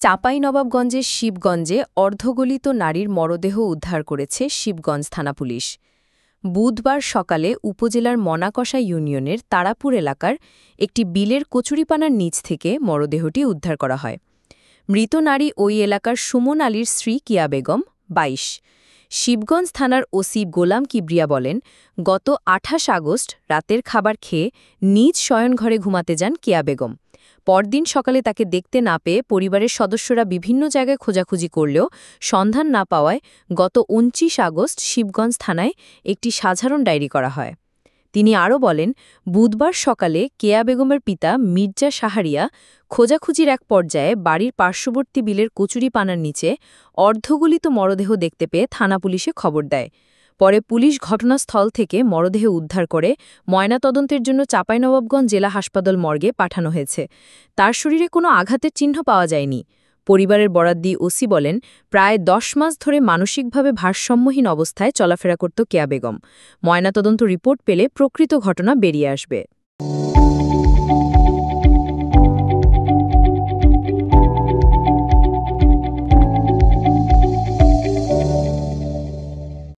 চাঁপাইনবাবগঞ্জের শিবগঞ্জে অর্ধগলিত নারীর মরদেহ উদ্ধার করেছে শিবগঞ্জ থানা পুলিশ। বুধবার সকালে উপজেলার মনাকষা ইউনিয়নের তারাপুর এলাকার একটি বিলের কচুরিপানার নিচ থেকে মরদেহটি উদ্ধার করা হয়। মৃত নারী ওই এলাকার সুমন আলীর স্ত্রী কিয়া বেগম, ২২। শিবগঞ্জ থানার ওসি গোলাম কিবরিয়া বলেন, গত ২৮ আগস্ট রাতের খাবার খেয়ে নিজ শয়নঘরে ঘুমাতে যান কিয়া বেগম। পরদিন সকালে তাকে দেখতে না পেয়ে পরিবারের সদস্যরা বিভিন্ন জায়গায় খোঁজাখুঁজি করলেও সন্ধান না পাওয়ায় গত ২৯ আগস্ট শিবগঞ্জ থানায় একটি সাধারণ ডায়েরি করা হয়। তিনি আরও বলেন, বুধবার সকালে কেয়া বেগমের পিতা মির্জা শাহরিয়া খোঁজাখুঁজির এক পর্যায়ে বাড়ির পার্শ্ববর্তী বিলের কচুরিপানার নিচে অর্ধগলিত মরদেহ দেখতে পেয়ে থানা পুলিশে খবর দেয়। পরে পুলিশ ঘটনাস্থল থেকে মরদেহ উদ্ধার করে ময়নাতদন্তের জন্য চাঁপাইনবাবগঞ্জ জেলা হাসপাতাল মর্গে পাঠানো হয়েছে। তার শরীরে কোনো আঘাতের চিহ্ন পাওয়া যায়নি। পরিবারের বরাত দিয়ে ওসি বলেন, প্রায় ১০ মাস ধরে মানসিকভাবে ভারসাম্যহীন অবস্থায় চলাফেরা করত কেয়া বেগম। ময়নাতদন্ত রিপোর্ট পেলে প্রকৃত ঘটনা বেরিয়ে আসবে।